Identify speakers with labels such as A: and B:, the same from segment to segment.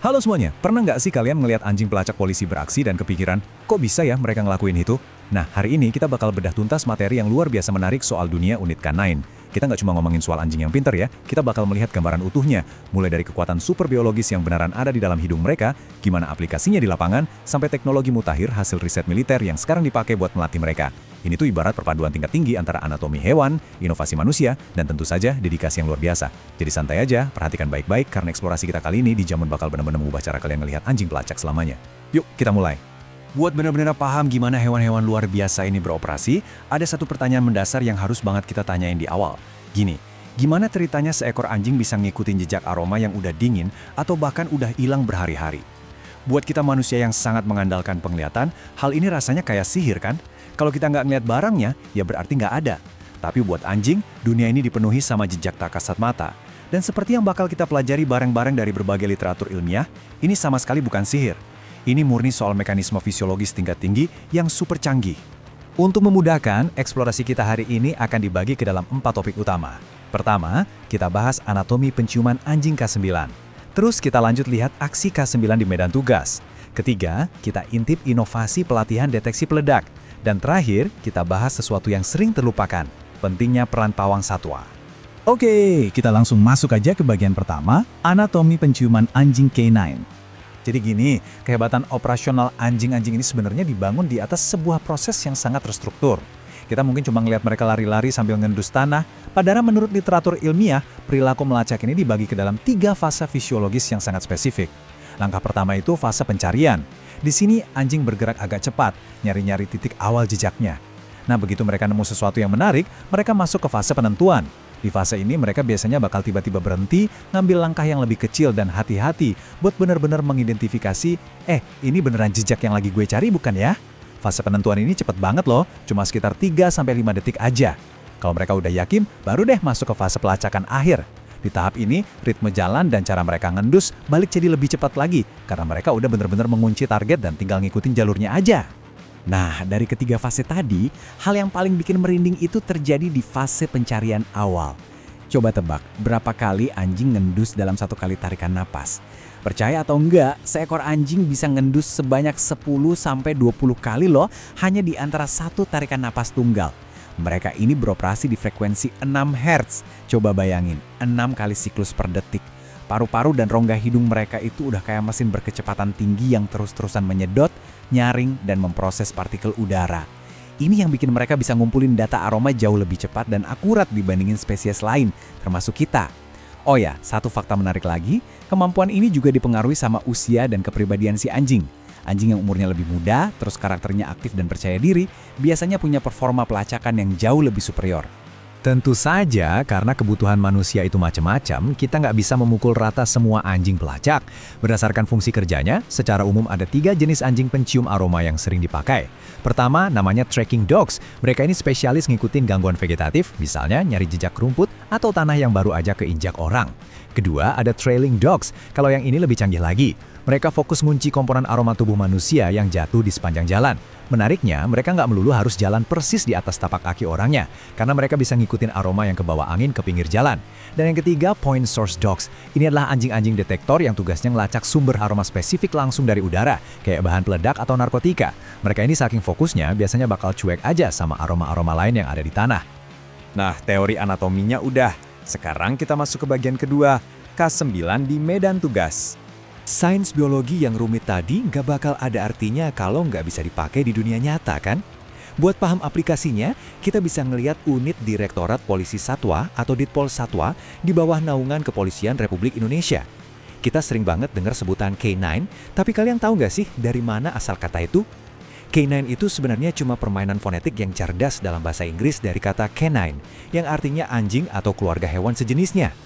A: Halo semuanya, pernah nggak sih kalian ngelihat anjing pelacak polisi beraksi dan kepikiran, kok bisa ya mereka ngelakuin itu? Nah, hari ini kita bakal bedah tuntas materi yang luar biasa menarik soal dunia unit K9. Kita nggak cuma ngomongin soal anjing yang pinter ya, kita bakal melihat gambaran utuhnya, mulai dari kekuatan super biologis yang beneran ada di dalam hidung mereka, gimana aplikasinya di lapangan, sampai teknologi mutakhir hasil riset militer yang sekarang dipakai buat melatih mereka. Ini tuh ibarat perpaduan tingkat tinggi antara anatomi hewan, inovasi manusia, dan tentu saja dedikasi yang luar biasa. Jadi santai aja, perhatikan baik-baik karena eksplorasi kita kali ini dijamin bakal benar-benar mengubah cara kalian ngelihat anjing pelacak selamanya. Yuk, kita mulai. Buat benar-benar paham gimana hewan-hewan luar biasa ini beroperasi, ada satu pertanyaan mendasar yang harus banget kita tanyain di awal. Gini, gimana ceritanya seekor anjing bisa ngikutin jejak aroma yang udah dingin atau bahkan udah hilang berhari-hari? Buat kita manusia yang sangat mengandalkan penglihatan, hal ini rasanya kayak sihir kan? Kalau kita nggak ngeliat barangnya, ya berarti nggak ada. Tapi buat anjing, dunia ini dipenuhi sama jejak tak kasat mata. Dan seperti yang bakal kita pelajari bareng-bareng dari berbagai literatur ilmiah, ini sama sekali bukan sihir. Ini murni soal mekanisme fisiologis tingkat tinggi yang super canggih. Untuk memudahkan, eksplorasi kita hari ini akan dibagi ke dalam 4 topik utama. Pertama, kita bahas anatomi penciuman anjing K9. Terus kita lanjut lihat aksi K9 di medan tugas. Ketiga, kita intip inovasi pelatihan deteksi peledak. Dan terakhir, kita bahas sesuatu yang sering terlupakan, pentingnya peran pawang satwa. Oke, kita langsung masuk aja ke bagian pertama, anatomi penciuman anjing K9. Jadi gini, kehebatan operasional anjing-anjing ini sebenarnya dibangun di atas sebuah proses yang sangat terstruktur. Kita mungkin cuma ngelihat mereka lari-lari sambil ngendus tanah, padahal menurut literatur ilmiah, perilaku melacak ini dibagi ke dalam 3 fase fisiologis yang sangat spesifik. Langkah pertama itu fase pencarian. Di sini anjing bergerak agak cepat, nyari-nyari titik awal jejaknya. Nah, begitu mereka nemu sesuatu yang menarik, mereka masuk ke fase penentuan. Di fase ini mereka biasanya bakal tiba-tiba berhenti, ngambil langkah yang lebih kecil dan hati-hati buat benar-benar mengidentifikasi, ini beneran jejak yang lagi gue cari bukan ya? Fase penentuan ini cepet banget loh, cuma sekitar 3-5 detik aja. Kalau mereka udah yakin, baru deh masuk ke fase pelacakan akhir. Di tahap ini, ritme jalan dan cara mereka ngendus balik jadi lebih cepat lagi, karena mereka udah bener-bener mengunci target dan tinggal ngikutin jalurnya aja. Nah, dari ketiga fase tadi, hal yang paling bikin merinding itu terjadi di fase pencarian awal. Coba tebak, berapa kali anjing ngendus dalam satu kali tarikan napas? Percaya atau enggak, seekor anjing bisa ngendus sebanyak 10-20 kali loh, hanya di antara satu tarikan napas tunggal. Mereka ini beroperasi di frekuensi 6 Hz. Coba bayangin, 6 kali siklus per detik. Paru-paru dan rongga hidung mereka itu udah kayak mesin berkecepatan tinggi yang terus-terusan menyedot, nyaring, dan memproses partikel udara. Ini yang bikin mereka bisa ngumpulin data aroma jauh lebih cepat dan akurat dibandingin spesies lain, termasuk kita. Oh ya, satu fakta menarik lagi, kemampuan ini juga dipengaruhi sama usia dan kepribadian si anjing. Anjing yang umurnya lebih muda, terus karakternya aktif dan percaya diri, biasanya punya performa pelacakan yang jauh lebih superior. Tentu saja, karena kebutuhan manusia itu macam-macam, kita nggak bisa memukul rata semua anjing pelacak. Berdasarkan fungsi kerjanya, secara umum ada 3 jenis anjing pencium aroma yang sering dipakai. Pertama, namanya tracking dogs. Mereka ini spesialis ngikutin gangguan vegetatif, misalnya nyari jejak rumput atau tanah yang baru aja keinjak orang. Kedua, ada trailing dogs. Kalau yang ini lebih canggih lagi. Mereka fokus ngunci komponen aroma tubuh manusia yang jatuh di sepanjang jalan. Menariknya, mereka nggak melulu harus jalan persis di atas tapak kaki orangnya, karena mereka bisa ngikutin aroma yang kebawa angin ke pinggir jalan. Dan yang ketiga, point source dogs. Ini adalah anjing-anjing detektor yang tugasnya ngelacak sumber aroma spesifik langsung dari udara, kayak bahan peledak atau narkotika. Mereka ini saking fokusnya, biasanya bakal cuek aja sama aroma-aroma lain yang ada di tanah. Nah, teori anatominya udah. Sekarang kita masuk ke bagian kedua, K9 di medan tugas. Sains biologi yang rumit tadi nggak bakal ada artinya kalau nggak bisa dipakai di dunia nyata, kan? Buat paham aplikasinya, kita bisa ngelihat unit Direktorat Polisi Satwa atau Ditpol Satwa di bawah naungan Kepolisian Republik Indonesia. Kita sering banget dengar sebutan K9, tapi kalian tahu nggak sih dari mana asal kata itu? K9 itu sebenarnya cuma permainan fonetik yang cerdas dalam bahasa Inggris dari kata canine, yang artinya anjing atau keluarga hewan sejenisnya.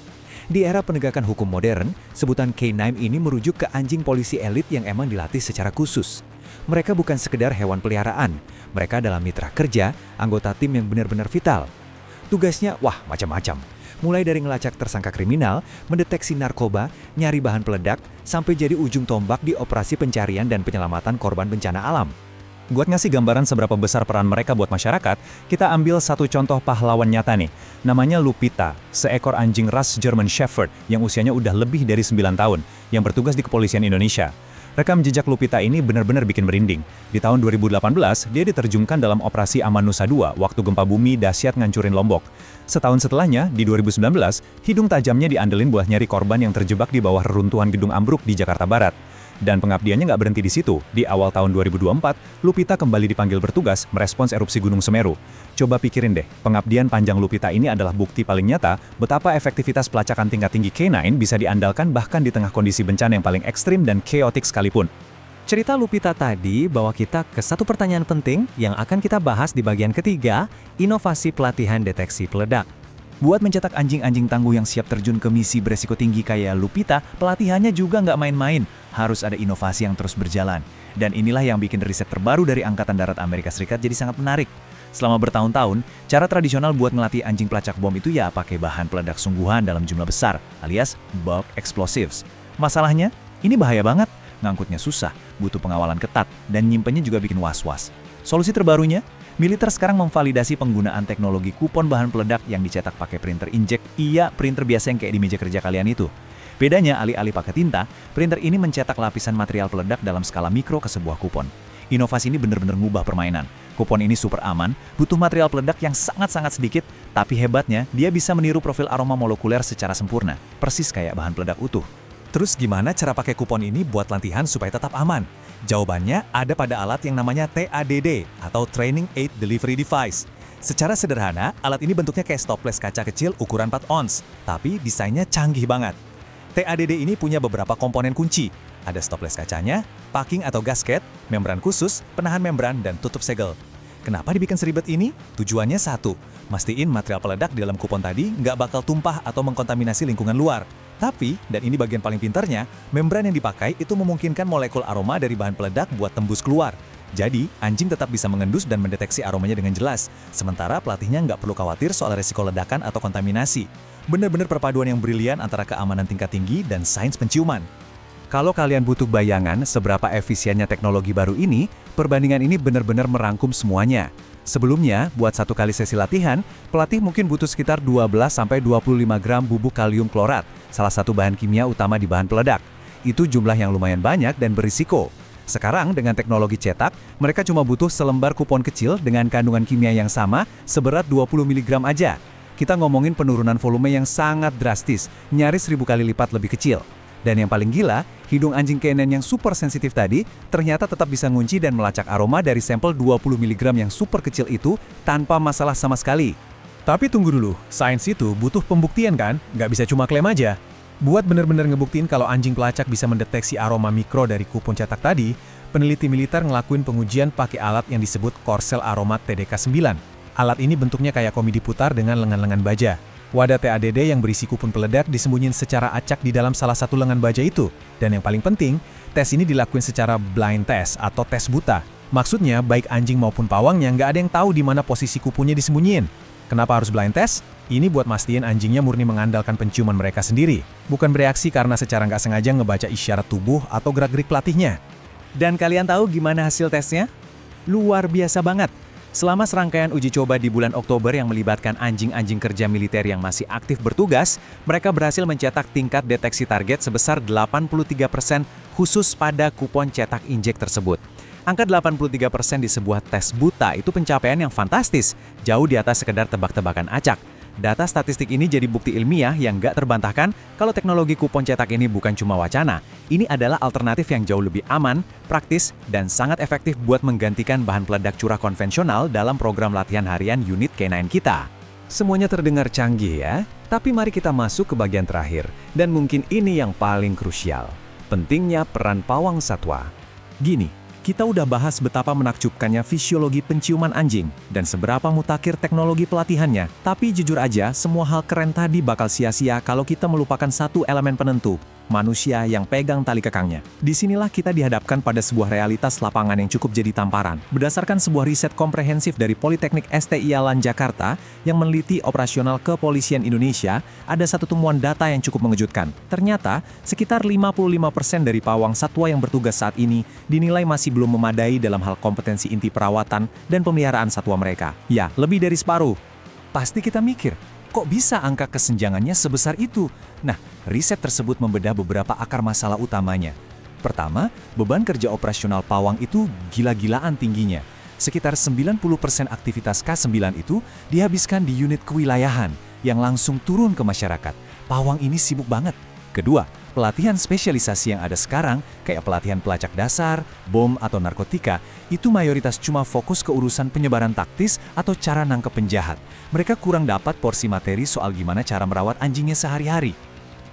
A: Di era penegakan hukum modern, sebutan K9 ini merujuk ke anjing polisi elit yang emang dilatih secara khusus. Mereka bukan sekedar hewan peliharaan, mereka adalah mitra kerja, anggota tim yang benar-benar vital. Tugasnya, macam-macam. Mulai dari ngelacak tersangka kriminal, mendeteksi narkoba, nyari bahan peledak, sampai jadi ujung tombak di operasi pencarian dan penyelamatan korban bencana alam. Buat ngasih gambaran seberapa besar peran mereka buat masyarakat, kita ambil satu contoh pahlawan nyata nih. Namanya Lupita, seekor anjing ras German Shepherd yang usianya udah lebih dari 9 tahun, yang bertugas di kepolisian Indonesia. Rekam jejak Lupita ini benar-benar bikin merinding. Di tahun 2018, dia diterjunkan dalam operasi Aman Nusa II waktu gempa bumi dahsyat ngancurin Lombok. Setahun setelahnya, di 2019, hidung tajamnya diandelin buat nyari korban yang terjebak di bawah reruntuhan gedung ambruk di Jakarta Barat. Dan pengabdiannya nggak berhenti di situ. Di awal tahun 2024, Lupita kembali dipanggil bertugas merespons erupsi Gunung Semeru. Coba pikirin deh, pengabdian panjang Lupita ini adalah bukti paling nyata betapa efektivitas pelacakan tingkat tinggi K9 bisa diandalkan bahkan di tengah kondisi bencana yang paling ekstrim dan chaotic sekalipun.
B: Cerita Lupita tadi bawa kita ke satu pertanyaan penting yang akan kita bahas di bagian ketiga, inovasi pelatihan deteksi peledak.
A: Buat mencetak anjing-anjing tangguh yang siap terjun ke misi beresiko tinggi kayak Lupita, pelatihannya juga nggak main-main. Harus ada inovasi yang terus berjalan. Dan inilah yang bikin riset terbaru dari Angkatan Darat Amerika Serikat jadi sangat menarik. Selama bertahun-tahun, cara tradisional buat ngelatih anjing pelacak bom itu ya pakai bahan peledak sungguhan dalam jumlah besar, alias bulk explosives. Masalahnya, ini bahaya banget. Ngangkutnya susah, butuh pengawalan ketat, dan nyimpennya juga bikin was-was. Solusi terbarunya, militer sekarang memvalidasi penggunaan teknologi kupon bahan peledak yang dicetak pakai printer inkjet, printer biasa yang kayak di meja kerja kalian itu. Bedanya, alih-alih pakai tinta, printer ini mencetak lapisan material peledak dalam skala mikro ke sebuah kupon. Inovasi ini benar-benar ngubah permainan. Kupon ini super aman, butuh material peledak yang sangat-sangat sedikit, tapi hebatnya, dia bisa meniru profil aroma molekuler secara sempurna, persis kayak bahan peledak utuh. Terus gimana cara pakai kupon ini buat latihan supaya tetap aman? Jawabannya ada pada alat yang namanya TADD atau Training Aid Delivery Device. Secara sederhana, alat ini bentuknya kayak stoples kaca kecil ukuran 4 ons, tapi desainnya canggih banget. TADD ini punya beberapa komponen kunci. Ada stoples kacanya, packing atau gasket, membran khusus, penahan membran, dan tutup segel. Kenapa dibikin seribet ini? Tujuannya satu, mastiin material peledak di dalam kupon tadi nggak bakal tumpah atau mengkontaminasi lingkungan luar. Tapi, dan ini bagian paling pintarnya, membran yang dipakai itu memungkinkan molekul aroma dari bahan peledak buat tembus keluar. Jadi, anjing tetap bisa mengendus dan mendeteksi aromanya dengan jelas. Sementara pelatihnya nggak perlu khawatir soal resiko ledakan atau kontaminasi. Bener-bener perpaduan yang brilian antara keamanan tingkat tinggi dan sains penciuman. Kalau kalian butuh bayangan seberapa efisiennya teknologi baru ini, perbandingan ini benar-benar merangkum semuanya. Sebelumnya, buat satu kali sesi latihan, pelatih mungkin butuh sekitar 12-25 gram bubuk kalium klorat, salah satu bahan kimia utama di bahan peledak. Itu jumlah yang lumayan banyak dan berisiko. Sekarang, dengan teknologi cetak, mereka cuma butuh selembar kupon kecil dengan kandungan kimia yang sama, seberat 20 mg aja. Kita ngomongin penurunan volume yang sangat drastis, nyaris 1000 kali lipat lebih kecil. Dan yang paling gila, hidung anjing K9 yang super sensitif tadi ternyata tetap bisa ngunci dan melacak aroma dari sampel 20 mg yang super kecil itu tanpa masalah sama sekali. Tapi tunggu dulu, sains itu butuh pembuktian kan? Nggak bisa cuma klaim aja. Buat benar-benar ngebuktiin kalau anjing pelacak bisa mendeteksi aroma mikro dari kupon cetak tadi, peneliti militer ngelakuin pengujian pakai alat yang disebut Korsel Aromat TDK-9. Alat ini bentuknya kayak komedi putar dengan lengan-lengan baja. Wadah TADD yang berisi kupon peledak disembunyiin secara acak di dalam salah satu lengan baja itu. Dan yang paling penting, tes ini dilakuin secara blind test atau tes buta. Maksudnya, baik anjing maupun pawangnya nggak ada yang tahu di mana posisi kuponnya disembunyiin. Kenapa harus blind test? Ini buat mastiin anjingnya murni mengandalkan penciuman mereka sendiri. Bukan bereaksi karena secara nggak sengaja ngebaca isyarat tubuh atau gerak-gerik pelatihnya. Dan kalian tahu gimana hasil tesnya? Luar biasa banget. Selama serangkaian uji coba di bulan Oktober yang melibatkan anjing-anjing kerja militer yang masih aktif bertugas, mereka berhasil mencetak tingkat deteksi target sebesar 83% khusus pada kupon cetak injek tersebut. Angka 83% di sebuah tes buta itu pencapaian yang fantastis, jauh di atas sekedar tebak-tebakan acak. Data statistik ini jadi bukti ilmiah yang nggak terbantahkan kalau teknologi kupon cetak ini bukan cuma wacana. Ini adalah alternatif yang jauh lebih aman, praktis, dan sangat efektif buat menggantikan bahan peledak curah konvensional dalam program latihan harian unit K9 kita. Semuanya terdengar canggih ya, tapi mari kita masuk ke bagian terakhir. Dan mungkin ini yang paling krusial, pentingnya peran pawang satwa. Gini, kita udah bahas betapa menakjubkannya fisiologi penciuman anjing dan seberapa mutakhir teknologi pelatihannya. Tapi jujur aja, semua hal keren tadi bakal sia-sia kalau kita melupakan satu elemen penentu, manusia yang pegang tali kekangnya. Disinilah kita dihadapkan pada sebuah realitas lapangan yang cukup jadi tamparan. Berdasarkan sebuah riset komprehensif dari Politeknik STI Alan Jakarta yang meneliti operasional kepolisian Indonesia, ada satu temuan data yang cukup mengejutkan. Ternyata, sekitar 55% dari pawang satwa yang bertugas saat ini dinilai masih belum memadai dalam hal kompetensi inti perawatan dan pemeliharaan satwa mereka. Ya, lebih dari separuh. Pasti kita mikir, kok bisa angka kesenjangannya sebesar itu? Nah, riset tersebut membedah beberapa akar masalah utamanya. Pertama, beban kerja operasional pawang itu gila-gilaan tingginya. Sekitar 90% aktivitas K9 itu dihabiskan di unit kewilayahan yang langsung turun ke masyarakat. Pawang ini sibuk banget. Kedua, pelatihan spesialisasi yang ada sekarang, kayak pelatihan pelacak dasar, bom, atau narkotika, itu mayoritas cuma fokus ke urusan penyebaran taktis atau cara nangkep penjahat. Mereka kurang dapat porsi materi soal gimana cara merawat anjingnya sehari-hari.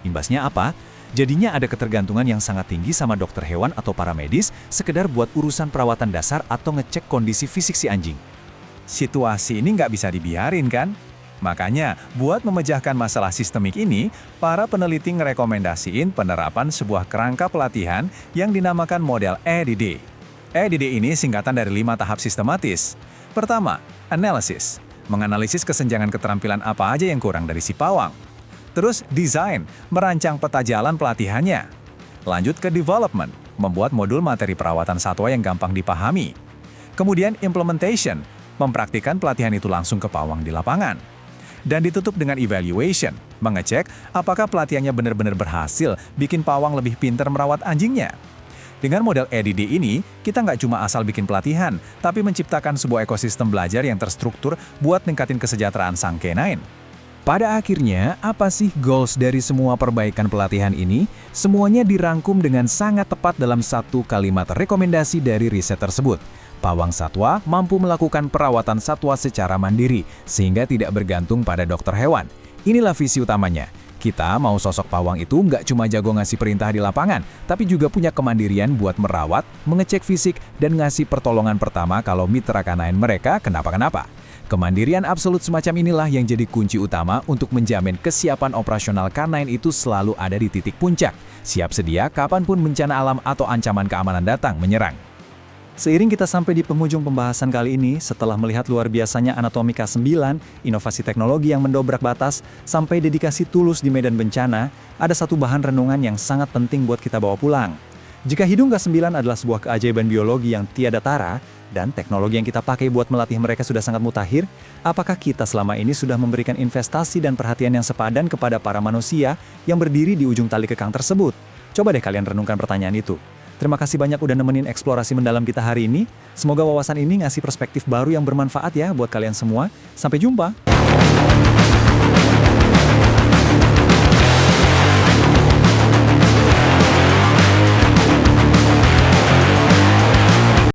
A: Imbasnya apa? Jadinya ada ketergantungan yang sangat tinggi sama dokter hewan atau paramedis sekedar buat urusan perawatan dasar atau ngecek kondisi fisik si anjing. Situasi ini nggak bisa dibiarin kan? Makanya, buat memecahkan masalah sistemik ini, para peneliti ngerekomendasiin penerapan sebuah kerangka pelatihan yang dinamakan model EDD. EDD ini singkatan dari 5 tahap sistematis. Pertama, analysis. Menganalisis kesenjangan keterampilan apa aja yang kurang dari si pawang. Terus desain, merancang peta jalan pelatihannya. Lanjut ke development, membuat modul materi perawatan satwa yang gampang dipahami. Kemudian implementation, mempraktikkan pelatihan itu langsung ke pawang di lapangan. Dan ditutup dengan evaluation, mengecek apakah pelatihannya benar-benar berhasil bikin pawang lebih pintar merawat anjingnya. Dengan model EDD ini, kita nggak cuma asal bikin pelatihan, tapi menciptakan sebuah ekosistem belajar yang terstruktur buat ningkatin kesejahteraan sang canine. Pada akhirnya, apa sih goals dari semua perbaikan pelatihan ini? Semuanya dirangkum dengan sangat tepat dalam satu kalimat rekomendasi dari riset tersebut. Pawang satwa mampu melakukan perawatan satwa secara mandiri, sehingga tidak bergantung pada dokter hewan. Inilah visi utamanya. Kita mau sosok pawang itu nggak cuma jago ngasih perintah di lapangan, tapi juga punya kemandirian buat merawat, mengecek fisik, dan ngasih pertolongan pertama kalau mitra kanine mereka kenapa-kenapa. Kemandirian absolut semacam inilah yang jadi kunci utama untuk menjamin kesiapan operasional kanine itu selalu ada di titik puncak, siap sedia kapanpun bencana alam atau ancaman keamanan datang menyerang. Seiring kita sampai di penghujung pembahasan kali ini, setelah melihat luar biasanya anatomi K9, inovasi teknologi yang mendobrak batas, sampai dedikasi tulus di medan bencana, ada satu bahan renungan yang sangat penting buat kita bawa pulang. Jika hidung K9 adalah sebuah keajaiban biologi yang tiada tara, dan teknologi yang kita pakai buat melatih mereka sudah sangat mutakhir, apakah kita selama ini sudah memberikan investasi dan perhatian yang sepadan kepada para manusia yang berdiri di ujung tali kekang tersebut? Coba deh kalian renungkan pertanyaan itu. Terima kasih banyak udah nemenin eksplorasi mendalam kita hari ini. Semoga wawasan ini ngasih perspektif baru yang bermanfaat ya buat kalian semua. Sampai jumpa!